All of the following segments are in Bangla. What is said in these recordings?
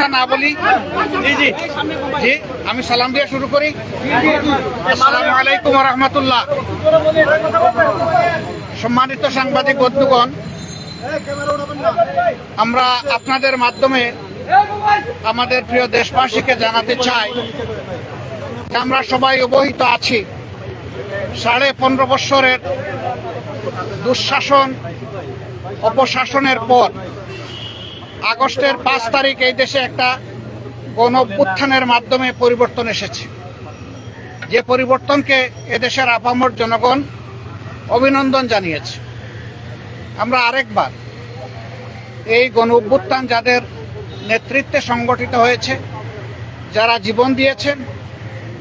কথা না বলি। জি আমি সালাম দিয়ে শুরু করি। আসসালামু আলাইকুম ওয়া রাহমাতুল্লাহ। সম্মানিত সাংবাদিক বন্ধুগণ, আমরা আপনাদের মাধ্যমে আমাদের প্রিয় দেশবাসীকে জানাতে চাই যে আমরা সবাই অবহিত আছি 15.5 বছরের দুঃশাসন অপশাসনের পর আগস্টের 5 তারিখ এই দেশে একটা গণ অভ্যুত্থানের মাধ্যমে পরিবর্তন এসেছে। যে পরিবর্তনকে এদেশের আপামর জনগণ অভিনন্দন জানিয়েছে। আমরা আরেকবার এই গণ অভ্যুত্থান যাদের নেতৃত্বে সংগঠিত হয়েছে, যারা জীবন দিয়েছেন,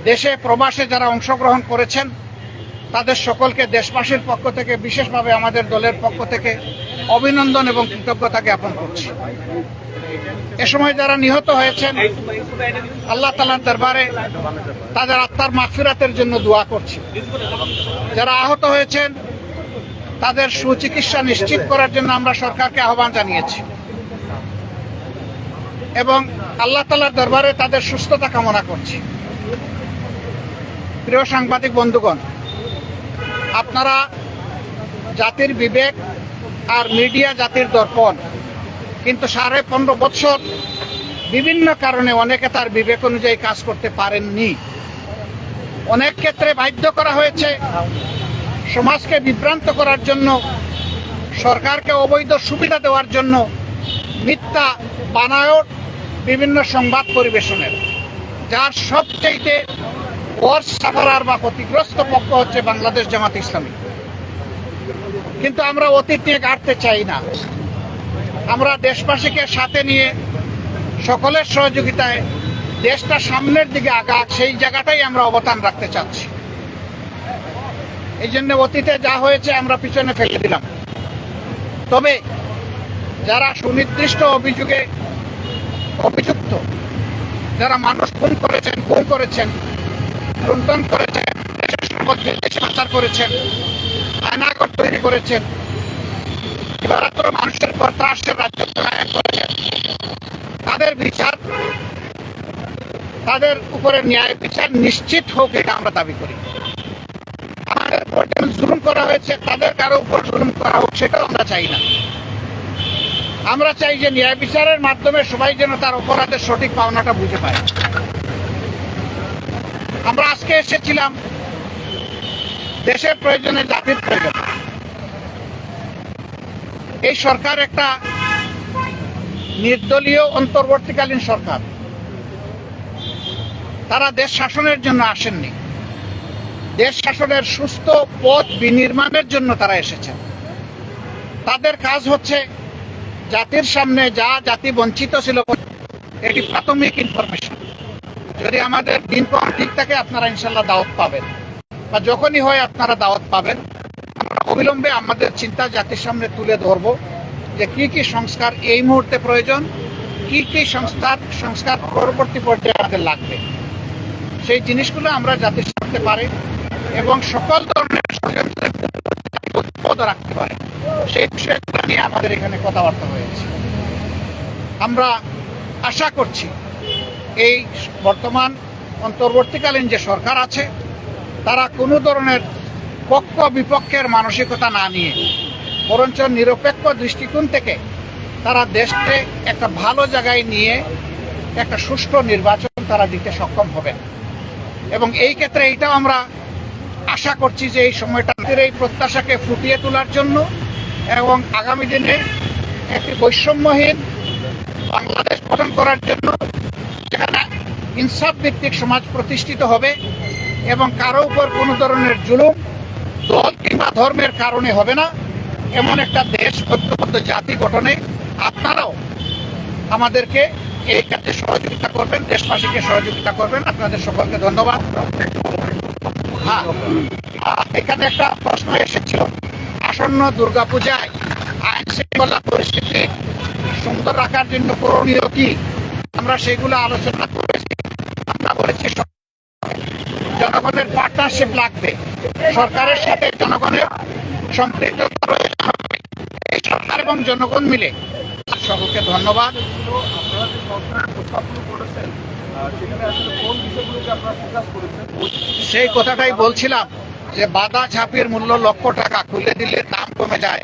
দেশে প্রবাসে যারা অংশগ্রহণ করেছেন, তাদের সকলকে দেশবাসীর পক্ষ থেকে, বিশেষভাবে আমাদের দলের পক্ষ থেকে অভিনন্দন এবং কৃতজ্ঞতা জ্ঞাপন করছি। এ সময় যারা নিহত হয়েছেন, আল্লাহ তাআলার দরবারে তাদের আত্মার মাগফিরাতের জন্য দোয়া করছি। যারা আহত হয়েছেন তাদের সুচিকিৎসা নিশ্চিত করার জন্য আমরা সরকারকে আহ্বান জানিয়েছি এবং আল্লাহ তাআলার দরবারে তাদের সুস্থতা কামনা করছি। প্রিয় সাংবাদিক বন্ধুগণ, আপনারা জাতির বিবেক আর মিডিয়া জাতির দর্পণ, কিন্তু 15.5 বছর বিভিন্ন কারণে অনেকে তার বিবেক অনুযায়ী কাজ করতে পারেননি। অনেক ক্ষেত্রে বাধ্য করা হয়েছে সমাজকে বিভ্রান্ত করার জন্য, সরকারকে অবৈধ সুবিধা দেওয়ার জন্য মিথ্যা বানায়ট বিভিন্ন সংবাদ পরিবেশনের, যার সবচেয়ে ওয়ার্স্ট সাফারার বা ক্ষতিগ্রস্ত পক্ষ হচ্ছে বাংলাদেশ জামাত ইসলামী। কিন্তু আমরা অতীত নিয়ে গাড়তে চাই না। আমরা দেশবাসীকে সাথে নিয়ে সকলের সহযোগিতায় দেশটা সামনের দিকে আগাক, সেই জায়গাটাই আমরা অবদান রাখতে চাচ্ছি। এই জন্য অতীতে যা হয়েছে আমরা পিছনে ফেলে দিলাম। তবে যারা সুনির্দিষ্ট অভিযোগে অভিযুক্ত, যারা মানুষ খুন করেছেন, গুম করেছেন, লুণ্ঠন করেছেন, দেশের সম্পদকে দেশে পাচার করেছেন, আয়নাঘর তৈরি করেছেন, দিবারাত্র মানুষের পর ত্রাসের রাজত্ব কায়েম করেছেন, তাদের বিচার, তাদের উপরে ন্যায় বিচার নিশ্চিত হোক, এটা আমরা দাবি করি। আমাদের উপর যেমন জুলুম করা হয়েছে, তাদের কারো উপর জুলুম করা হোক, সেটাও আমরা চাই না। আমরা চাই যে ন্যায় বিচারের মাধ্যমে সবাই যেন তার অপরাধের সঠিক পাওনাটা বুঝে পায়। আমরা আজকে এসেছিলাম দেশের প্রয়োজনে, জাতির প্রয়োজন। এই সরকার একটা নির্দলীয় অন্তর্বর্তীকালীন সরকার। তারা দেশ শাসনের জন্য আসেননি, দেশ শাসনের সুস্থ পথ বিনির্মাণের জন্য তারা এসেছেন। তাদের কাজ হচ্ছে জাতির সামনে যা জাতি বঞ্চিত ছিল, এটি প্রাথমিক ইনফরমেশন। যদি আমাদের দিনক্ষণ ঠিক থাকে, আপনারা ইনশাল্লাহ দাওয়াত পাবেন, বা যখনই হয় আপনারা দাওয়াত পাবেন। আমরা অবিলম্বে আমাদের চিন্তা জাতির সামনে তুলে ধরব যে কি কি সংস্কার এই মুহূর্তে প্রয়োজন, কি কি সংস্কার পরবর্তী পর্যায়ে আমাদের লাগবে। সেই জিনিসগুলো আমরা জাতির সামনে পারি এবং সকল ধরনের ষড়যন্ত্রের বিরুদ্ধে রাখতে পারে, সেই বিষয়গুলো নিয়ে আমাদের এখানে কথাবার্তা হয়েছে। আমরা আশা করছি এই বর্তমান অন্তর্বর্তীকালীন যে সরকার আছে, তারা কোনো ধরনের পক্ষ বিপক্ষের মানসিকতা না নিয়ে, বরঞ্চ নিরপেক্ষ দৃষ্টিকোণ থেকে তারা দেশকে একটা ভালো জায়গায় নিয়ে একটা সুষ্ঠু নির্বাচন তারা দিতে সক্ষম হবেন। এবং এই ক্ষেত্রে এইটাও আমরা আশা করছি যে এই সময়টা এই প্রত্যাশাকে ফুটিয়ে তোলার জন্য এবং আগামী দিনে একটি বৈষম্যহীন বাংলাদেশ গঠন করার জন্য, যেখানে ইনসাফ ভিত্তিক সমাজ প্রতিষ্ঠিত হবে এবং কারো উপর কোনো ধরনের জুলুম দল কিংবা ধর্মের কারণে হবে না, এমন একটা দেশ, ঐক্যবদ্ধ জাতি গঠনে আপনারাও আমাদেরকে এই কাজে সহযোগিতা করবেন, দেশবাসীকে সহযোগিতা করবেন। আপনাদের সকলকে ধন্যবাদ। হ্যাঁ, এখানে একটা প্রশ্ন এসেছিল, আসন্ন দুর্গাপূজায় আইন শৃঙ্খলা পরিস্থিতি সুন্দর রাখার জন্য করণীয় কি। আমরা সেগুলো আলোচনা করেছি। আমরা বলেছি জনগণের পার্টনারশিপ লাগবে, সরকারের সাথে জনগণের সম্পৃক্ততা রয়েছে। এই সরকার এবং জনগণ মিলে। সকলকে ধন্যবাদ। আপনারা যে সংস্কারের প্রস্তাবগুলো করেছেন সেখানে আসলে কোন বিষয়গুলোকে আপনারা ফোকাস করেছেন? সেই কথাটাই বলছিলাম যে বাদা ঝাঁপির মূল্য লক্ষ টাকা, খুলে দিলে দাম কমে যায়।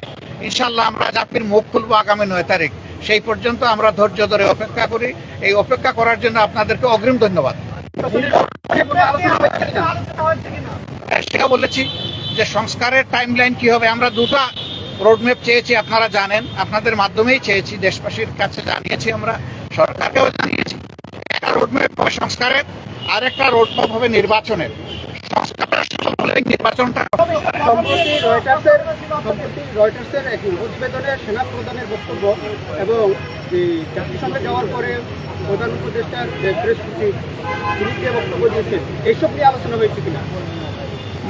ইনশাল্লাহ আমরা ঝাঁপির মুখ খুলবো আগামী 9 তারিখ। সেই পর্যন্ত আমরা ধৈর্য ধরে অপেক্ষা করি। এই অপেক্ষা করার জন্য আপনাদেরকে অগ্রিম ধন্যবাদ। সেটা বলেছি যে সংস্কারের টাইমলাইন কি হবে, আমরা দুটো রোডম্যাপ চেয়েছি, আপনারা জানেন, আপনাদের মাধ্যমেই চেয়েছি, দেশবাসীর কাছে জানিয়েছি, আমরা সরকারকেও জানিয়েছি। একটা রোডম্যাপ হবে সংস্কারের, আর একটা রোডম্যাপ হবে নির্বাচনের। নির্বাচনটা সম্প্রতি রয়টার্সের এক প্রতিবেদনে সেনা প্রধানের বক্তব্য এবং জাতিসংঘে যাওয়ার পরে প্রধান উপদেষ্টার যে প্রেস সচিব তিনি যে বক্তব্য দিয়েছেন এইসব নিয়ে আলোচনা হয়েছে কিনা?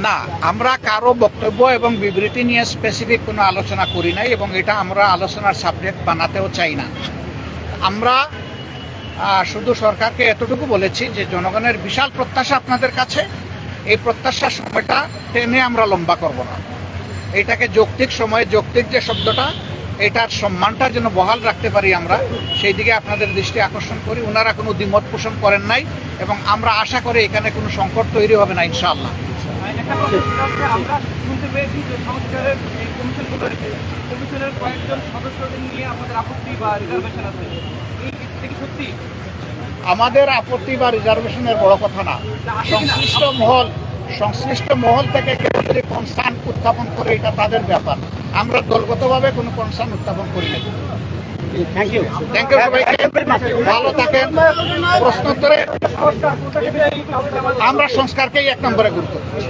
না, আমরা কারো বক্তব্য এবং বিবৃতি নিয়ে স্পেসিফিক কোনো আলোচনা করি নাই এবং এটা আমরা আলোচনার সাবজেক্ট বানাতেও চাই না। আমরা শুধু সরকারকে এতটুকু বলেছি যে জনগণের বিশাল প্রত্যাশা আপনাদের কাছে, এই প্রত্যাশার সময়টা টেনে আমরা লম্বা করব না। এটাকে যৌক্তিক সময়ে, যৌক্তিক যে শব্দটা, এটার সম্মানটার জন্য বহাল রাখতে পারি আমরা, সেই দিকে আপনাদের দৃষ্টি আকর্ষণ করি। ওনারা কোনো দ্বিমত পোষণ করেন নাই এবং আমরা আশা করি এখানে কোনো সংকট তৈরি হবে না ইনশাআল্লাহ। আমরা শুনতে পেয়েছি যে সংস্কারের এই কমিশনের কয়েকজন সদস্যদের নিয়ে আমাদের আপত্তি বা রিজার্ভেশন আছে, এই সত্যি? আমাদের আপত্তি বা রিজার্ভেশনের বড় কথা না, সংশ্লিষ্ট মহল থেকে কেউ যদি কনসার্ন উত্থাপন করে এটা তাদের ব্যাপার। আমরা দলগতভাবে কোনো কনসার্ন উত্থাপন করি না। থ্যাংক ইউ সবাইকে, ভালো থাকেন। প্রশ্নোত্তরে আমরা সংস্কারকেই 1 নম্বরে গুরুত্ব দিচ্ছি।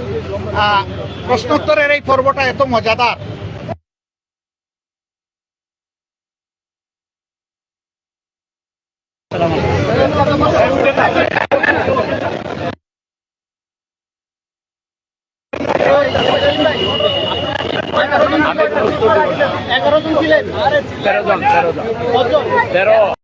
প্রশ্নোত্তরের এই পর্বটা এত মজাদার, জন ছিলেন 13 জন